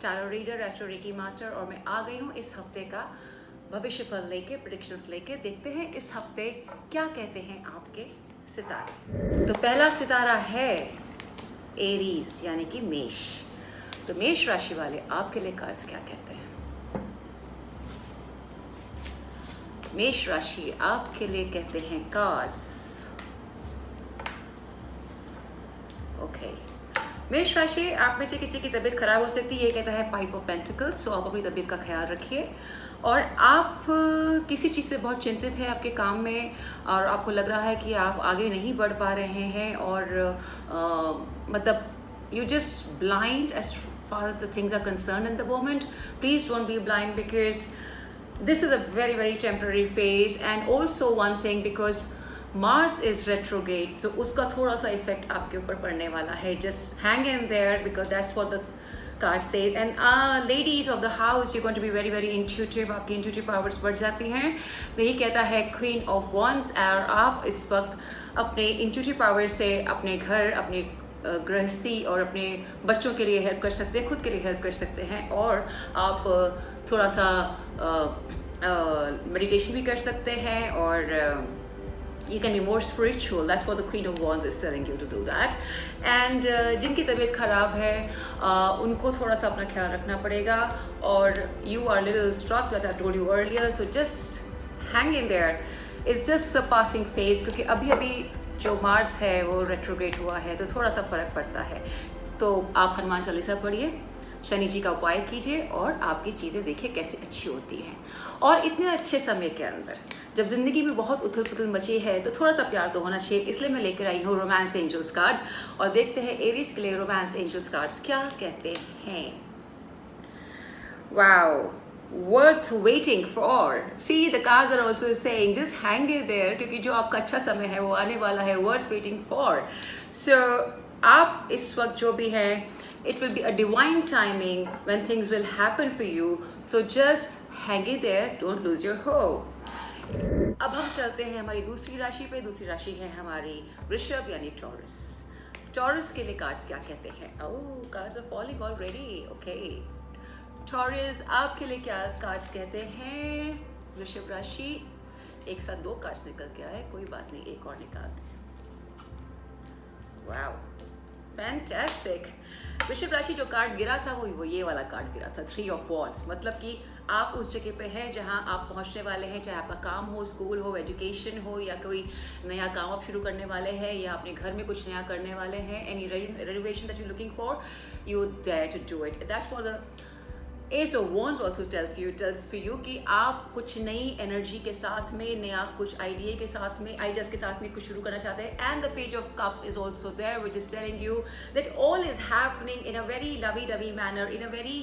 Tarot reader, astro reiki master, और मैं आ गई हूँ इस हफ्ते का भविष्य फल लेके, प्रेडिक्शंस लेके। देखते हैं इस हफ्ते क्या कहते हैं आपके सितारे। तो पहला सितारा है एरीज यानी कि मेष। तो मेष राशि वाले आपके लिए कार्ड्स क्या कहते हैं? मेष राशि आपके लिए कहते हैं कार्ड्स, ओके। मेष राशि, आप में से किसी की तबीयत खराब हो सकती है, ये कहता है फाइव ऑफ पेंटिकल्स। सो आप अपनी तबीयत का ख्याल रखिए, और आप किसी चीज़ से बहुत चिंतित हैं आपके काम में, और आपको लग रहा है कि आप आगे नहीं बढ़ पा रहे हैं, और मतलब you just blind as far as the things are concerned in the moment. Please don't be blind, because this is a very very temporary phase. And also one thing, because Mars is retrograde, so उसका थोड़ा सा effect आपके ऊपर पड़ने वाला है. Just hang in there, because that's what the card says. And ladies of the house, you're going to be very very intuitive. आपकी intuitive powers बढ़ जाती हैं. तो यही कहता है Queen of Wands, और आप इस वक्त अपने intuitive powers से अपने घर, अपने गृहस्थी और अपने बच्चों के लिए हेल्प कर सकते हैं, खुद के लिए हेल्प कर सकते हैं, और आप थोड़ा सा मेडिटेशन भी कर सकते हैं, और you can be more spiritual. That's what the Queen of Wands is telling you to do that. And जिनकी तबीयत खराब है उनको थोड़ा सा अपना ख्याल रखना पड़ेगा, और you are a little struck, as I told you earlier, so just hang in there. It's just a passing phase, क्योंकि अभी अभी जो मार्स है वो रेट्रोग्रेड हुआ है, तो थोड़ा सा फर्क पड़ता है. तो आप हनुमान चालीसा पढ़िए, शनि जी का उपाय कीजिए, और आपकी चीज़ें देखिए कैसे अच्छी होती हैं. और इतने अच्छे समय के अंदर जब ज़िंदगी में बहुत उथल पुथल मची है, तो थोड़ा सा प्यार तो होना चाहिए. इसलिए मैं लेकर आई हूँ रोमांस एंजल्स कार्ड, और देखते हैं एरीज के लिए रोमांस एंजल्स कार्ड्स क्या कहते हैं. Wow, worth waiting for. See, the cards are also saying just hang in there, क्योंकि जो आपका अच्छा समय है वो आने वाला है. worth waiting for. So आप इस वक्त जो भी है, it will be a divine timing when things will happen for you. So just hang in there, don't lose your hope. अब हम चलते हैं हमारी दूसरी राशि पे. दूसरी राशि है हमारी वृषभ यानी टॉरस. टॉरस के लिए कार्ड्स क्या कहते हैं? Oh, cards are falling already. Okay, Taurus आपके लिए क्या कार्ड्स कहते हैं? वृषभ राशि, एक साथ दो कार्ड्स निकल के आए, कोई बात नहीं, एक और निकाल दें. Wow, fantastic. वृषभ राशि जो कार्ड गिरा था वो ये वाला कार्ड गिरा था, थ्री ऑफ वॉन्ड्स. मतलब कि आप उस जगह पे हैं जहां आप पहुंचने वाले हैं, चाहे आपका काम हो, स्कूल हो, एजुकेशन हो, या कोई नया काम आप शुरू करने वाले हैं, या अपने घर में कुछ नया करने वाले हैं. Any renovation that you looking for, you there to do it. That's for the Ace of Wands also tells for you कि आप कुछ नई एनर्जी के साथ में, नया कुछ आइडिया के साथ में, आइडियाज के साथ में कुछ शुरू करना चाहते हैं. And the page of cups is also there, which is telling you that all is happening in a very lovey dovey manner, in a very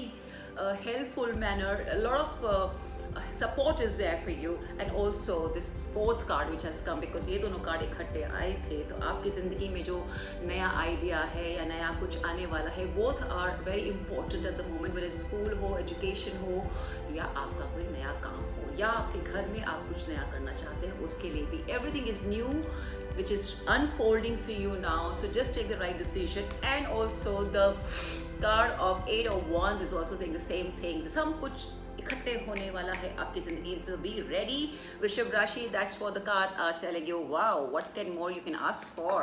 helpful manner. A lot of support is there for you. And also this fourth card which has come, because ये दोनों card इकट्ठे आए थे. तो आपकी ज़िंदगी में जो नया आइडिया है या नया कुछ आने वाला है, both are very important at the moment, whether school हो, एजुकेशन हो, या आपका कोई नया काम हो, या आपके घर में आप कुछ नया करना चाहते हैं, उसके लिए भी everything is new which is unfolding for you now. So just take the right decision. And also the card of Eight of Wands is also saying the same thing. सब कुछ इकट्ठे होने वाला है आपकी जिंदगी में. So be ready, वृषभ राशि. That's what the cards are telling you. Wow, what can more you can ask for?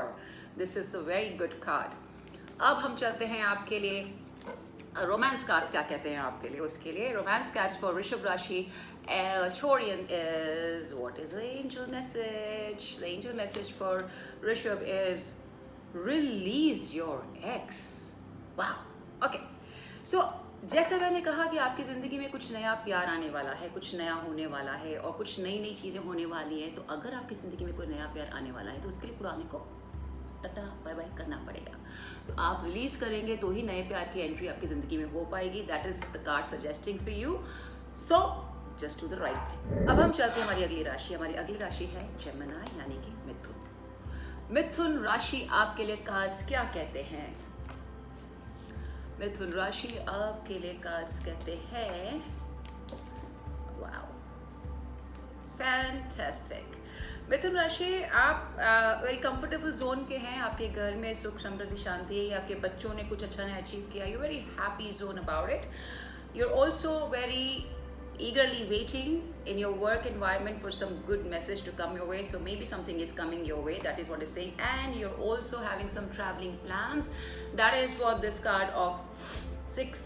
This is a very good card. अब हम चलते हैं आपके लिए रोमांस कार्ड्स क्या कहते हैं आपके लिए. उसके लिए रोमांस कार्ड्स फॉर वृषभ राशि Taurian is, what is the angel message? The angel message for Rishabh is release your ex. Wow. Okay. So जैसे मैंने कहा कि आपकी ज़िंदगी में कुछ नया प्यार आने वाला है, कुछ नया होने वाला है, और कुछ नई नई चीज़ें होने वाली हैं. तो अगर आपकी ज़िंदगी में कोई नया प्यार आने वाला है, तो उसके लिए पुराने को टाटा बाय बाय करना पड़ेगा. तो आप रिलीज करेंगे तो ही नए प्यार की एंट्री आपकी ज़िंदगी में हो पाएगी. That is the card suggesting for you. So just do the right thing. अब हम चलते हैं हमारी अगली राशि. हमारी अगली राशि है जेमिनी यानी कि मिथुन. मिथुन राशि आपके लिए कार्ड्स क्या कहते हैं? मिथुन राशि आपके लिए कार्ड्स कहते हैं, वाओ, फैंटास्टिक. मिथुन राशि, आप वेरी कंफर्टेबल जोन के हैं, आपके घर में सुख समृद्धि शांति है, आपके बच्चों ने कुछ अच्छा नहीं अचीव किया, you very happy zone about it. You're also very eagerly waiting in your work environment for some good message to come your way. So maybe something is coming your way. That is what it's saying. And you're also having some traveling plans. That is what this card of six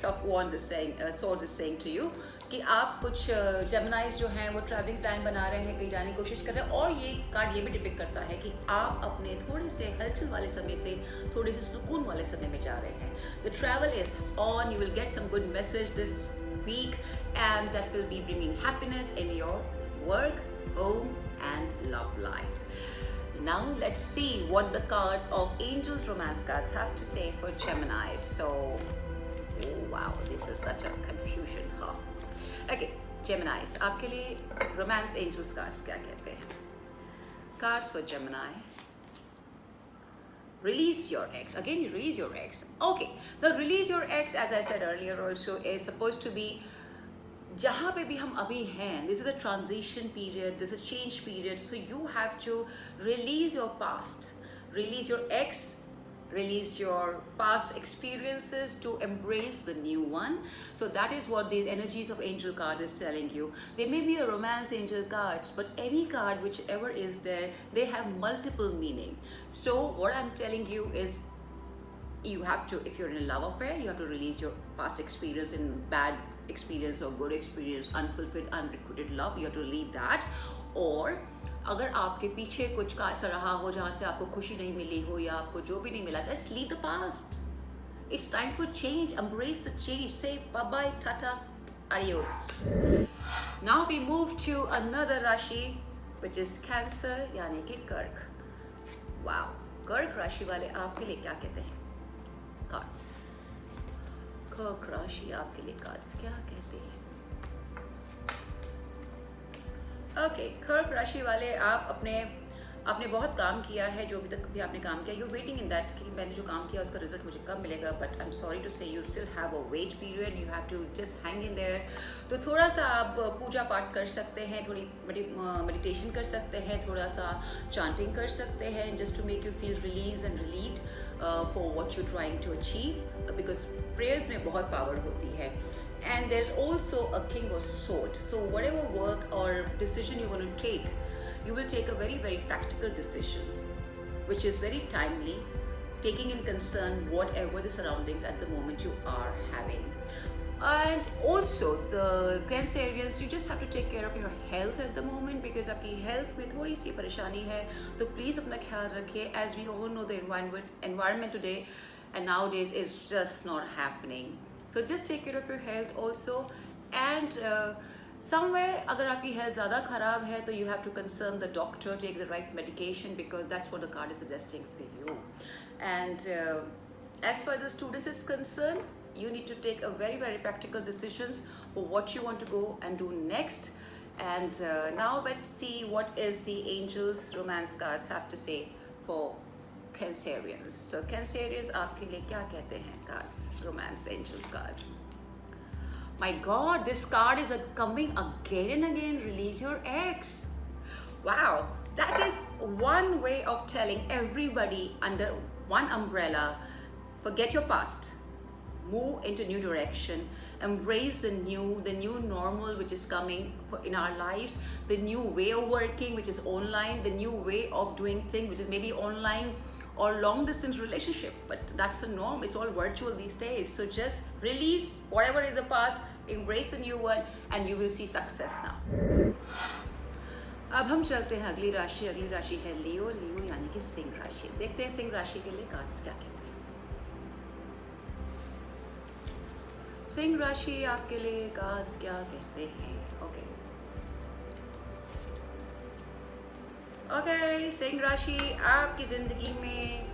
of wands is saying, swords is saying to you. कि आप कुछ जेमिनाइज जो हैं वो travelling plan बना रहे हैं, कहीं जाने की कोशिश कर रहे हैं. और ये कार्ड ये भी डिपिक्ट करता है कि आप अपने थोड़े से हलचल वाले समय से थोड़े से सुकून वाले समय में जा रहे हैं. The travel is on, you will get some good message this week and that will be bringing happiness in your work, home and love life. Now let's see what the cards of Angels Romance cards have to say for Gemini. So, oh wow, this is such a confusion, huh? Okay, Geminis, आपके लिए Romance Angels cards क्या कहते हैं? Cards for Gemini. Release your ex. Again, you release your ex. Okay, the release your ex, as I said earlier also, is supposed to be जहाँ पे भी हम अभी हैं, this is a transition period, this is change period, so you have to release your past, release your ex, release your past experiences to embrace the new one. So that is what these energies of angel cards is telling you. They may be a romance angel cards, but any card whichever is there, they have multiple meaning. So what I'm telling you is, you have to, if you're in a love affair, you have to release your past experience in bad experience or good experience, unfulfilled, unrequited love, you have to leave that. और अगर आपके पीछे कुछ का ऐसा रहा हो जहाँ से आपको खुशी नहीं मिली हो या आपको जो भी नहीं मिला, let's leave the past. It's time for change. Embrace the change. Say bye bye, tata, adios. Now we move to another राशि which is Cancer, यानी कि कर्क. Wow, कर्क राशि वाले आपके लिए क्या कहते हैं? Cards. कर्क राशि आपके लिए कार्ड्स क्या कहते हैं? ओके, कर्क राशि वाले, आपने बहुत काम किया है, जो अभी तक भी आपने काम किया, यू वेटिंग इन दैट कि मैंने जो काम किया उसका रिजल्ट मुझे कब मिलेगा. But I am sorry to say you still have a wait period, you have to just hang in there. तो थोड़ा सा आप पूजा पाठ कर सकते हैं, थोड़ी मेडिटेशन कर सकते हैं, थोड़ा सा चांटिंग कर सकते हैं, just to make you feel release and relieved for what you trying to achieve, because prayers में बहुत पावर होती है. And there's also a king of swords. So whatever work or decision you're going to take, you will take a very, very practical decision, which is very timely, taking in concern whatever the surroundings at the moment you are having. And also the Cancerians, you just have to take care of your health at the moment, because आपकी health में थोड़ी सी परेशानी है, तो please अपना ख्याल रखिए. As we all know, the environment today and nowadays is just not happening. So just take care of your health also. And somewhere अगर आपकी health ज़्यादा ख़राब है, तो you have to concern the doctor, take the right medication, because that's what the card is suggesting for you. And as far as the students is concerned, you need to take a very, very practical decisions for what you want to go and do next. And now let's see what is the angels romance cards have to say for Cancerians. So Cancerians, आपके लिए क्या कहते हैं cards, romance angels cards? My God, this card is coming again and again. Release your ex. Wow, that is one way of telling everybody under one umbrella. Forget your past. Move into new direction. Embrace the new normal which is coming in our lives. The new way of working, which is online. The new way of doing things, which is maybe online or long distance relationship, but that's the norm. It's all virtual these days. So just release whatever is the past, embrace the new one, and you will see success now. अब हम चलते हैं अगली राशि है लियो यानी कि सिंह राशि. देखते हैं सिंह राशि के लिए कार्ड्स क्या कहते हैं. सिंह राशि आपके लिए कार्ड्स क्या कहते हैं? Okay, सिंह राशि, आपकी ज़िंदगी में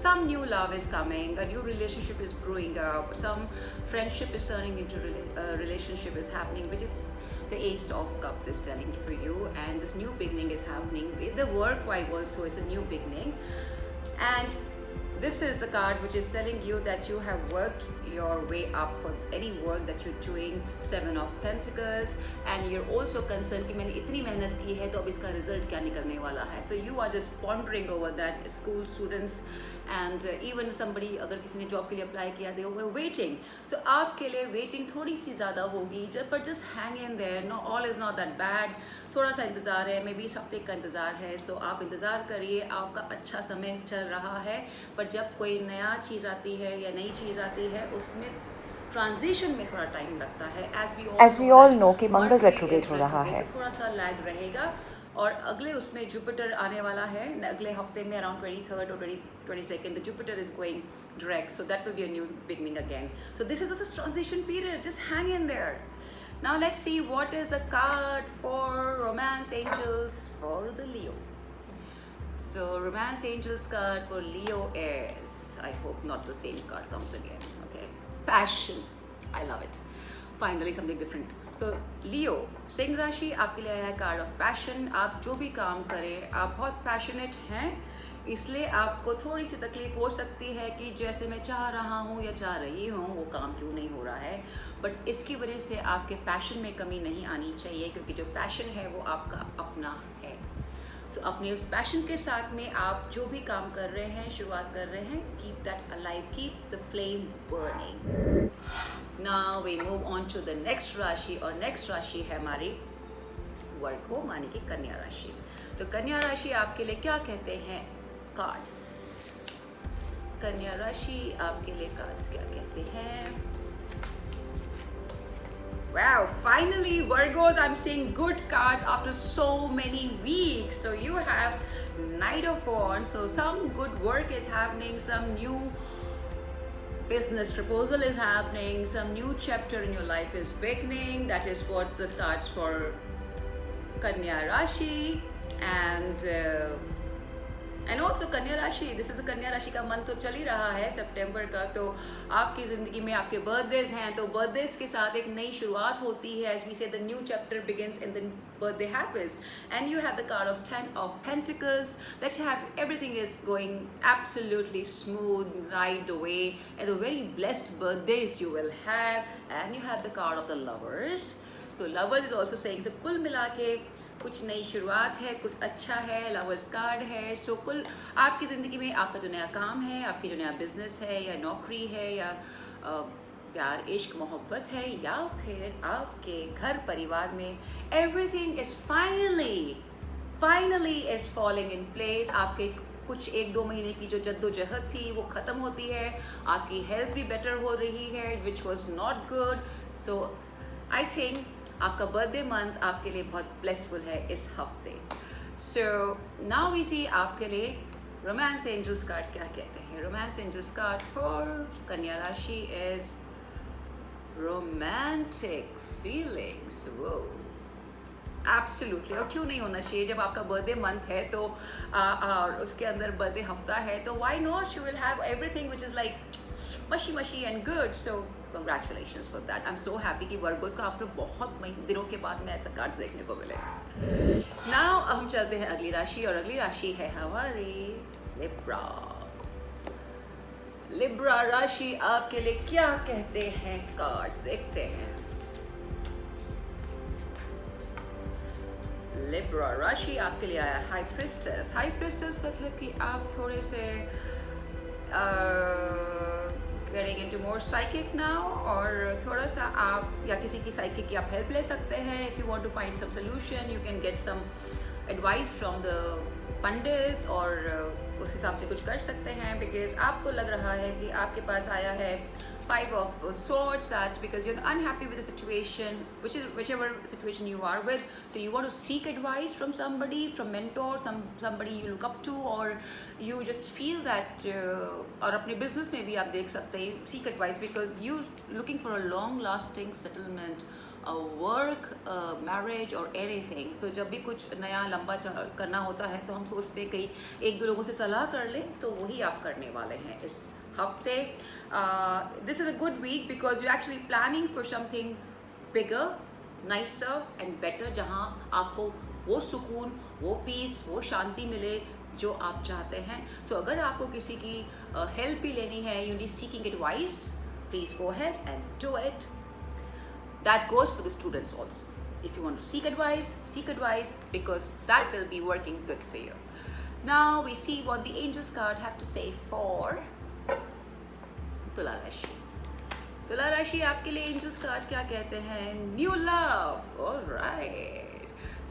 some new love is coming, a new relationship is growing up, some friendship is turning into relationship is happening, which is the Ace of Cups is telling for you. And this new beginning is happening with the work wife also is a new beginning. And this is a card which is telling you that you have worked your way up for any work that you're doing. 7 of Pentacles, and you're also concerned कि मैंने इतनी मेहनत की है तो अब इसका result क्या निकलने वाला है. So you are just pondering over that. School students and even somebody, अगर किसी ने जॉब के लिए अप्लाई किया, they were waiting. So आपके लिए वेटिंग थोड़ी सी ज़्यादा होगी, but just hang in there. No, all is not that bad. थोड़ा सा इंतज़ार है, मे बी इस हफ्ते का इंतज़ार है. So आप इंतज़ार करिए, आपका अच्छा समय चल रहा है. पर जब कोई नया चीज़ आती है या नई चीज़ आती है, उसमें ट्रांजिशन में थोड़ा टाइम लगता है. As we all know कि मंगल रेट्रोग्रेड हो रहा है, थोड़ा सा लैग रहेगा. और अगले उसमें जुपिटर आने वाला है अगले हफ्ते में, अराउंड 23rd और 22nd. The Jupiter is going direct, so that will be a new beginning again. So this is a transition period. Just hang in there. Now let's see what is a card for Romance Angels for the Leo. So Romance Angels card for Leo is, I hope not the same card comes again. Okay, Passion. I love it. Finally something different. तो लियो, सिंह राशि, आपके लिए आया है card of passion. आप जो भी काम करें, आप बहुत पैशनेट हैं, इसलिए आपको थोड़ी सी तकलीफ हो सकती है कि जैसे मैं चाह रहा हूँ या चाह रही हूँ वो काम क्यों नहीं हो रहा है. बट इसकी वजह से आपके पैशन में कमी नहीं आनी चाहिए, क्योंकि जो पैशन है वो आपका अपना है. सो अपने उस पैशन के साथ में आप जो भी काम कर रहे हैं, शुरुआत कर रहे हैं, keep that alive, keep the flame burning. Now we move on to the next rashi, और नेक्स्ट राशि है हमारी वर्गो, मानी कि कन्या राशि. तो कन्या राशि आपके लिए क्या कहते हैं कार्ड्स? कन्या राशि आपके लिए कार्ड्स क्या कहते हैं? Wow, finally Virgos, I'm seeing good cards after so many weeks. So you have Knight of Wands, so some good work is happening, some new business proposal is happening, some new chapter in your life is beginning. That is what the cards for Kanya Rashi. And also Kanya Rashi, this is the Kanya Rashi का month तो चल ही रहा है सितंबर का. तो आपकी ज़िंदगी में आपके बर्थडेज हैं, तो बर्थडेज के साथ एक नई शुरुआत होती है. As we say, the new chapter begins and the birthday happens. And you have the card of 10 of Pentacles, that you have everything is going absolutely smooth right away, and the very blessed birthdays you will have. And you have the card of the Lovers. So Lovers is also saying, so कुल मिला के कुछ नई शुरुआत है, कुछ अच्छा है, लवर्स कार्ड है. सो कुल आपकी ज़िंदगी में आपका जो नया काम है, आपकी जो नया बिजनेस है या नौकरी है या प्यार, इश्क, मोहब्बत है, या फिर आपके घर परिवार में, everything is finally is falling in place. आपके कुछ 1-2 महीने की जो जद्दोजहद थी वो ख़त्म होती है. आपकी हेल्थ भी बेटर हो रही है, which was not good. So I think आपका बर्थडे मंथ आपके लिए बहुत ब्लेसफुल है इस हफ्ते. सो नाउ वी सी आपके लिए रोमांस एंजल्स कार्ड क्या कहते हैं. रोमांस एंजल्स कार्ड फॉर कन्या राशि इज रोमांटिक फीलिंग्स. वो एब्सोल्युटली, और क्यों नहीं होना चाहिए जब आपका बर्थडे मंथ है तो और उसके अंदर बर्थडे हफ्ता है, तो why not, you will have everything which is like mushy and good. So congratulations for that. I'm so happy कि वर्गोस का आपको बहुत दिनों के बाद में ऐसा कार्ड्स देखने को मिले. Now हम चलते हैं अगली राशि, और अगली राशि है हमारी लिब्रा. लिब्रा राशि आपके लिए क्या कहते हैं कार्ड्स, देखते हैं. लिब्रा राशि आपके लिए आया हाई प्रिस्टेस. हाई प्रिस्टेस मतलब कि आप थोड़े से getting into more psychic now, और थोड़ा सा आप या किसी की psychic की आप हेल्प ले सकते हैं. if you want to find some solution, you can get some advice from the पंडित, और उस हिसाब से कुछ कर सकते हैं. because आपको लग रहा है कि आपके पास आया है 5 of Swords, that because you're unhappy with the situation, whichever situation you are with, so you want to seek advice from somebody, from mentor, somebody you look up to, or you just feel that और अपने business में भी आप देख सकते हैं, seek advice because you looking for a long lasting settlement, a work, marriage or anything. so जब भी कुछ नया लंबा करना होता है तो हम सोचते हैं कहीं 1-2 लोगों से सलाह कर लें, तो वही आप करने वाले हैं इस हफ्ते. This is a good week because you're actually planning for something bigger, nicer and better, जहाँ आपको वो सुकून, वो पीस, वो शांति मिले जो आप चाहते हैं. so अगर आपको किसी की हेल्प भी लेनी है, you need seeking advice, please go ahead and do it. That goes for the students also. If you want to seek advice because that will be working good for you. Now we see what the Angels card have to say for तुला राशि. तुला राशि आपके लिए angels card क्या कहते हैं? New love. Alright.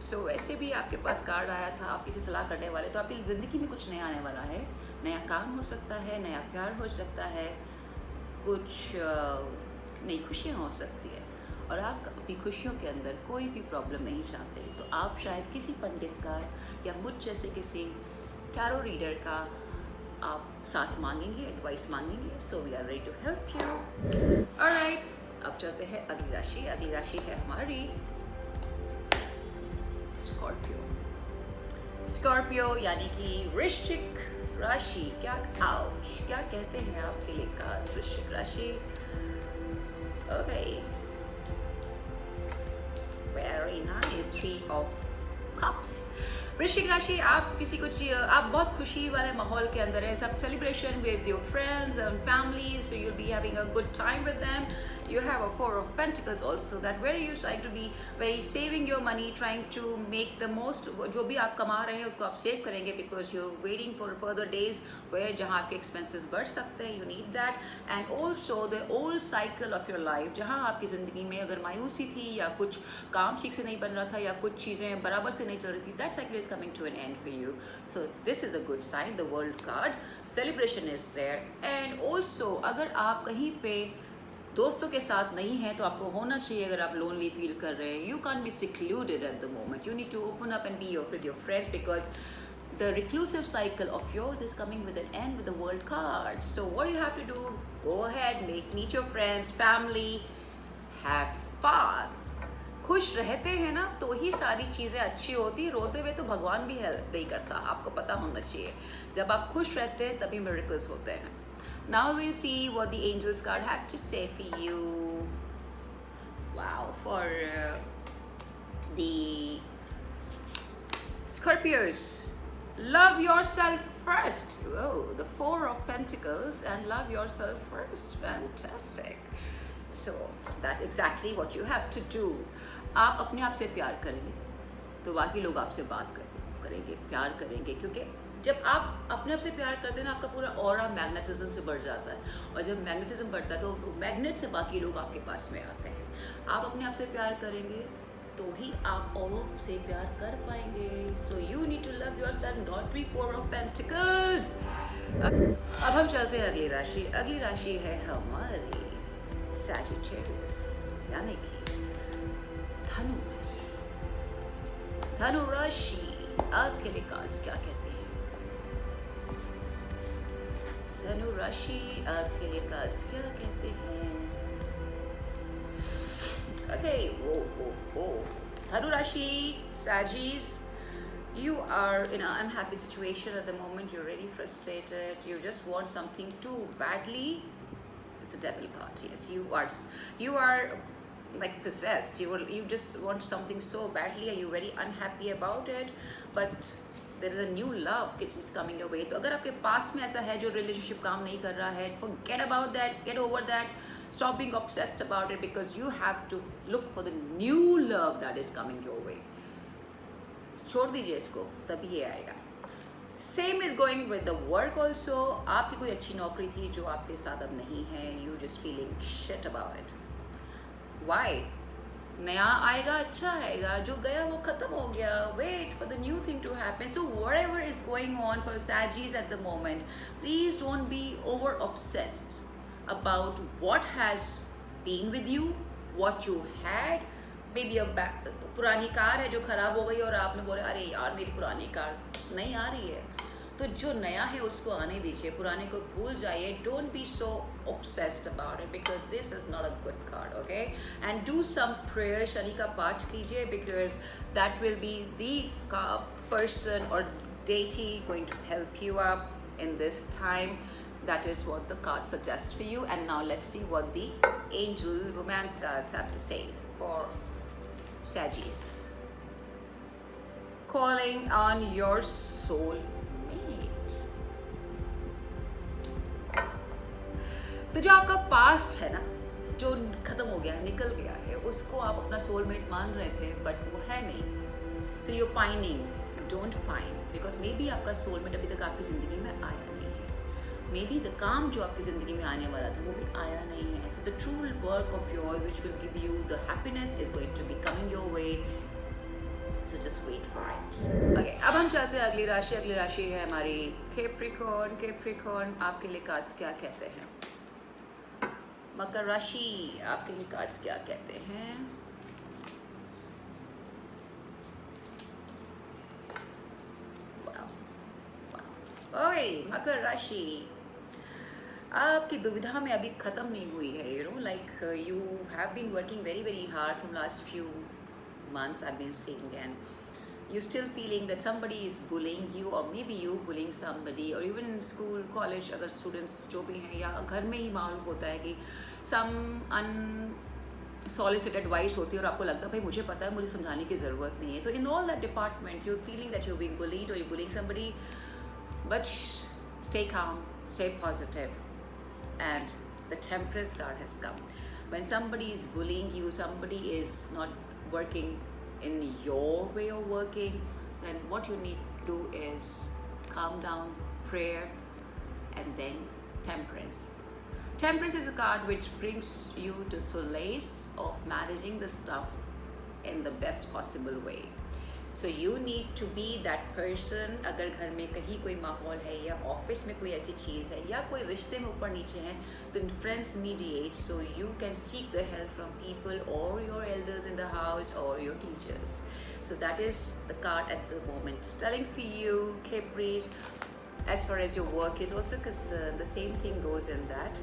सो वैसे भी आपके पास कार्ड आया था, आप किसी सलाह करने वाले, तो आपकी ज़िंदगी में कुछ नया आने वाला है. नया काम हो सकता है, नया प्यार हो सकता है, कुछ नई खुशियाँ हो सकती है, और आप अपनी खुशियों के अंदर कोई भी प्रॉब्लम नहीं चाहते. तो आप शायद किसी पंडित का या मुझ जैसे किसी टैरो रीडर का आप साथ मांगेंगे, एडवाइस मांगेंगे. So we are ready to help you. Alright, अब चलते हैं अगली राशि. अगली राशि है हमारी स्कॉर्पियो. स्कॉर्पियो यानी कि वृश्चिक राशि. क्या कहते हैं आपके लिए कार्ड्स वृश्चिक राशि? Okay, very nice. 3 of cups. वृश्चिक राशि, आप किसी को आप बहुत खुशी वाले माहौल के अंदर है. सब celebration with your friends and family, so you'll be having a good time with them. You have a 4 of Pentacles also, that where you trying to be very saving your money, trying to make the most. जो भी आप कमा रहे हैं उसको आप save करेंगे because you're waiting for further days where जहाँ आपके expenses बढ़ सकते हैं. You need that. And also the old cycle of your life, जहाँ आपकी ज़िंदगी में अगर मायूसी थी या कुछ काम ठीक से नहीं बन रहा था या कुछ चीज़ें बराबर से नहीं चल रही थी, that cycle is coming to an end for you. So this is a good sign. The World card, celebration is there. And also अगर आप कहीं पे दोस्तों के साथ नहीं है तो आपको होना चाहिए. अगर आप लोनली फील कर रहे हैं, you can be secluded at the moment. You need to open up and be with your friends because the reclusive cycle of yours is coming with an end with the World card. So what you have to do, go ahead, meet your friends, family, have fun. खुश रहते हैं ना तो ही सारी चीज़ें अच्छी होती. रोते हुए तो भगवान भी हेल्प नहीं करता, आपको पता होना चाहिए. जब आप खुश रहते हैं तभी मिरेकल्स होते हैं. Now we'll see what the Angels card have to say for you. Wow, for the Scorpios, love yourself first. Whoa, the 4 of Pentacles, and love yourself first. Fantastic. So that's exactly what you have to do. आप अपने आप से प्यार करेंगे तो बाकी लोग आपसे बात करेंगे, प्यार करेंगे, क्योंकि जब आप अपने आप से प्यार करते हैं ना, आपका पूरा ऑरा मैग्नेटिज्म से बढ़ जाता है, और जब मैग्नेटिज्म बढ़ता है तो मैग्नेट से बाकी लोग आपके पास में आते हैं. आप अपने आप से प्यार करेंगे तो ही आप औरों से प्यार कर पाएंगे. So you need to love yourself, not be 4 of pentacles. अब हम चलते हैं अगली राशि. अगली राशि है हमारी सैजिटेरियस यानी कि धनु राशि. धनु राशि, आपके लिए कार्ड्स क्या कहते हैं? धनु राशि, आपके लिए कार्ड्स क्या कहते हैं? ओके, वो धनु राशि, Sagittarius, you are in an unhappy situation at the moment. You're really frustrated. You just want something too badly. It's the Devil card. Yes, you are like possessed. You just want something so badly. Are you very unhappy about it? But there is a new love which is coming your way. तो अगर आपके past में ऐसा है जो relationship काम नहीं कर रहा है, forget about that, get over that, stop being obsessed about it, because you have to look for the new love that is coming your way. छोड़ दीजिए इसको, तभी ये आएगा. Same is going with the work also. आपकी कोई अच्छी नौकरी थी जो आपके साथ अब नहीं है, you just feeling shit about it. Why? नया आएगा, अच्छा आएगा, जो गया वो खत्म हो गया. Wait for the new thing to happen. So whatever is going on for Sagittarius at the moment, please don't be over obsessed about what has been with you, what you had. Maybe a पुरानी car है जो खराब हो गई और आपने बोला अरे यार मेरी पुरानी कार नहीं आ रही है, तो जो नया है उसको आने दीजिए, पुराने को भूल जाइए. Don't be so obsessed about it because this is not a good card, okay? And do some prayer, Shani का पाठ कीजिए, because that will be the person or deity going to help you up in this time. That is what the card suggests for you. And now let's see what the angel romance cards have to say for Sagittarius. Calling on your soul mate. तो जो आपका past है ना, जो खत्म हो गया, निकल गया है, उसको आप अपना सोलमेट मान रहे थे, बट वो है नहीं. So you pining, don't pine, because may be आपका सोलमेट अभी तक आपकी ज़िंदगी में आया नहीं है. मे बी द काम जो आपकी ज़िंदगी में आने वाला था वो भी आया नहीं है. So the true work of your which will give you the happiness is going to be coming your way. So just wait for it. Okay, अब हम चलते हैं अगली राशि. अगली राशि है हमारी कैप्रिकॉर्न. कैप्रिकॉर्न आपके लिए कार्ड्स क्या कहते हैं? मकर राशि आपके लिए कार्ड्स क्या कहते हैं? ओए मकर राशि, आपकी दुविधा में अभी खत्म नहीं हुई है. You know, like you have been working very very hard from last few months I've been seeing, and you're still feeling that somebody is bullying you, or maybe you bullying somebody, or even in school, college, अगर students जो भी हैं, या घर में ही मालूम होता है कि some unsolicited advice होती है और आपको लगता है भाई मुझे पता है, मुझे समझाने की ज़रूरत नहीं है. तो in all that department you're feeling that you're being bullied or you're bullying somebody, but stay calm, stay positive, and the Temperance card has come. When somebody is bullying you, somebody is not working in your way of working, then what you need to do is calm down, prayer, and then temperance. Temperance is a card which brings you to solace of managing the stuff in the best possible way. So you need to be that person. अगर घर में कहीं कोई माहौल है या office में कोई ऐसी चीज़ है या कोई रिश्ते में ऊपर नीचे है, then friends mediate, so you can seek the help from people or your elders in the house or your teachers. So that is the card at the moment. Telling for you, Caprice, as far as your work is also concerned, the same thing goes in that.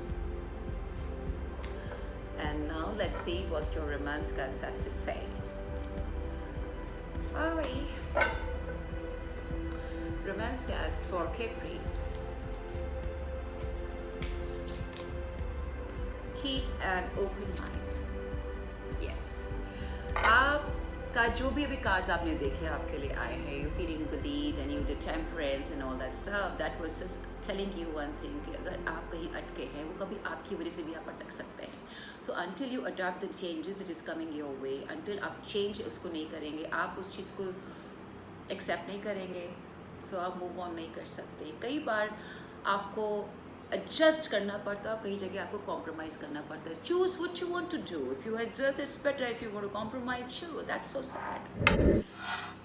And now let's see what your romance cards have to say. Oh, romance cards for Caprice. Keep an open mind. Yes. आपका जो भी अभी cards आपने देखे आपके लिए आए हैं, you feeling bullied and you the temperance and all that stuff, that was just telling you one thing कि अगर आप कहीं अटके हैं, वो कभी आपकी वजह से भी आप अटक सकते हैं. So until you adapt the changes that is coming your way, until आप change उसको नहीं करेंगे, आप उस चीज़ को accept नहीं करेंगे, so आप move on नहीं कर सकते. कई बार आपको adjust करना पड़ता है, कई जगह आपको compromise करना पड़ता है. Choose what you want to do. If you adjust, it's better. If you want to compromise, sure, that's so sad.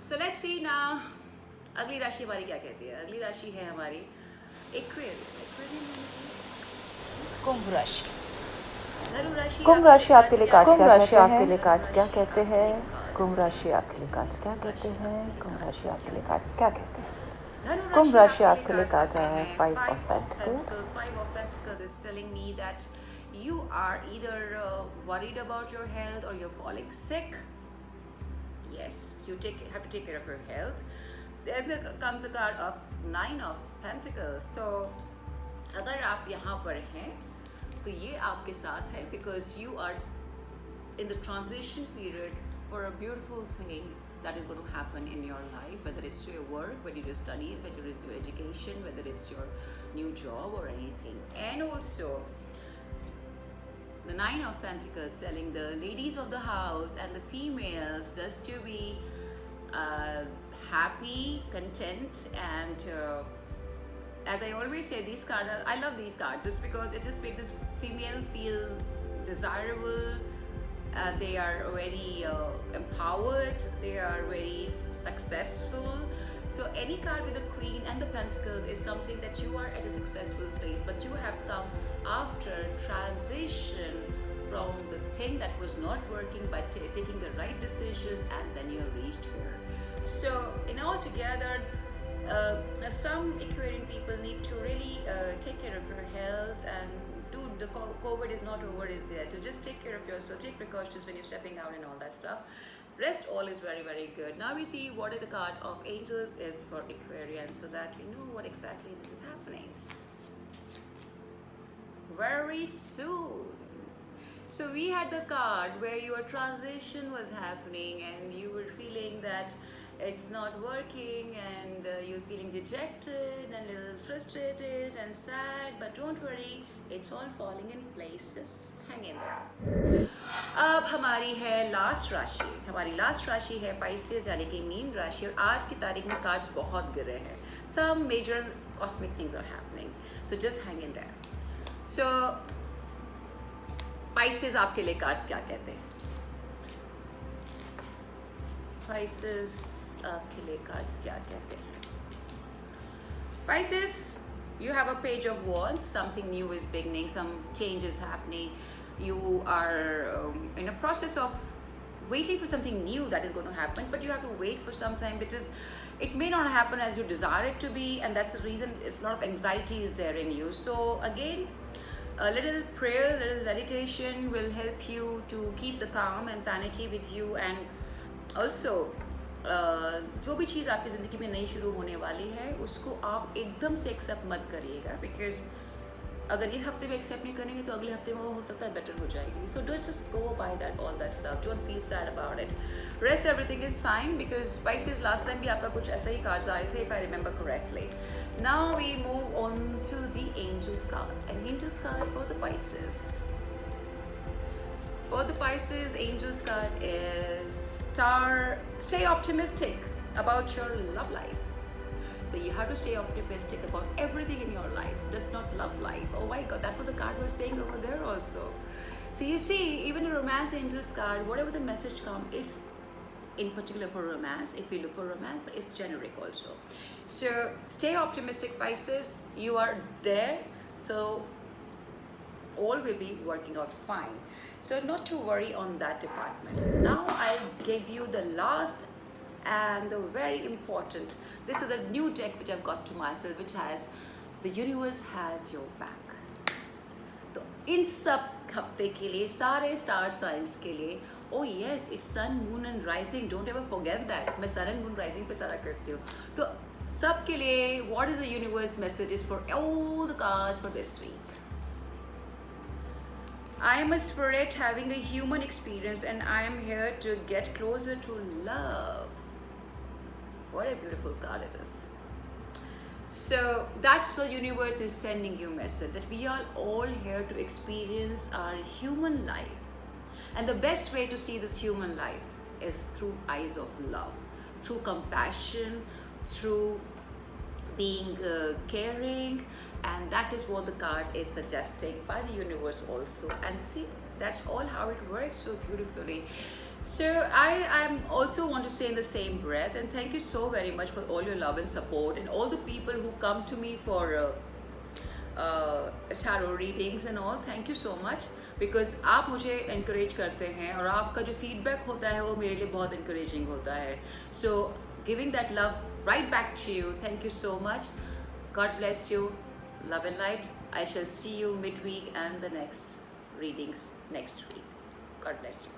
So let's see now. अगली राशि हमारी क्या कहती है? अगली राशि है हमारी Aquarium. कुंभ राशि. कुंभ राशि आपके लिए कार्ड्स क्या कहते हैं? आपके लिए कार्ड्स क्या कहते हैं? कुंभ राशि आपके लिए कार्ड्स क्या कहते हैं? कुंभ राशि आपके लिए कार्ड्स क्या कहते हैं? कुंभ राशि आपके लिए कार्ड्स आया है 5 of Pentacles. 5 of Pentacles is telling me that you are either worried about your health or you're falling sick. Yes, you have to take care of your health. There comes a card of 9 of Pentacles. So अगर आप यहाँ पर हैं तो ये आपके साथ है, because you are in the transition period for a beautiful thing that is going to happen in your life, whether it's your work, whether it's your studies, whether it's your education, whether it's your new job or anything. And also the 9 of Pentacles telling the ladies of the house and the females just to be happy, content, and as I always say, these cards I love these cards just because it just makes this female feel desirable. They are very empowered, they are very successful. So any card with the Queen and the Pentacle is something that you are at a successful place, but you have come after transition from the thing that was not working by taking the right decisions, and then you have reached here. So in all together, some Aquarian people need to really take care of your health, and the COVID is not over is yet. To just take care of yourself, take precautions when you're stepping out and all that stuff. Rest all is very very good. Now we see what the card of Angels is for Aquarian, so that we know what exactly this is happening very soon. So we had the card where your transition was happening and you were feeling that it's not working, and you're feeling dejected and a little frustrated and sad, but don't worry, It's all falling in places. Hang in there. अब हमारी है last राशि. हमारी last राशि है Pisces यानी कि mean राशि. और आज की तारीख में कार्ड्स बहुत गिरे हैं. Some major cosmic things are happening. So just hang in there. So Pisces आपके लिए कार्ड्स क्या कहते हैं? Pisces आपके लिए कार्ड्स क्या कहते हैं? Pisces, you have a page of wands. Something new is beginning. Some change is happening. You are in a process of waiting for something new that is going to happen, but you have to wait for something because it may not happen as you desire it to be, and that's the reason a lot of anxiety is there in you. So again, a little prayer, a little meditation will help you to keep the calm and sanity with you. And also जो भी चीज़ आपकी ज़िंदगी में नई शुरू होने वाली है उसको आप एकदम से एक्सेप्ट मत करिएगा, बिकॉज अगर इस हफ्ते में एक्सेप्ट नहीं करेंगे तो अगले हफ्ते में वो हो सकता है बेटर हो जाएगी. So don't just go by that all that stuff, don't feel sad about it. Rest everything is fine because Pisces last time भी आपका कुछ ऐसा ही कार्ड्स आए थे, if I remember correctly. Now we move on to the angels card. And angels card for the Pisces. For the Pisces, Angels card is star. Stay optimistic about your love life. So you have to stay optimistic about everything in your life. Just not love life. Oh my God, that's what the card was saying over there also. So you see, even a romance angels card, whatever the message comes is in particular for romance. If we look for romance, but it's generic also. So stay optimistic, Pisces. You are there. So all will be working out fine. So not to worry on that department. Now I'll give you the last and the very important. This is a new deck which I've got to myself, which has the universe has your back. तो इन सब हफ्ते के लिए सारे star signs के लिए, oh yes, it's sun, moon and rising. Don't ever forget that. मैं sun and moon rising पे सारा करती हूँ. तो सब के लिए what is the universe messages for all the cards for this week? I am a spirit having a human experience and I am here to get closer to love. What a beautiful card it is. So that's the universe is sending you a message that we are all here to experience our human life. And the best way to see this human life is through eyes of love, through compassion, through being caring, and that is what the card is suggesting by the universe also. And see, that's all how it works so beautifully. So I'm also want to say in the same breath, and thank you so very much for all your love and support and all the people who come to me for tarot readings and all. Thank you so much because आप मुझे encourage करते हैं और आपका जो feedback होता है वो मेरे लिए बहुत encouraging होता है. So giving that love right back to you. Thank you so much. God bless you. Love and light. I shall see you midweek and the next readings next week. God bless you.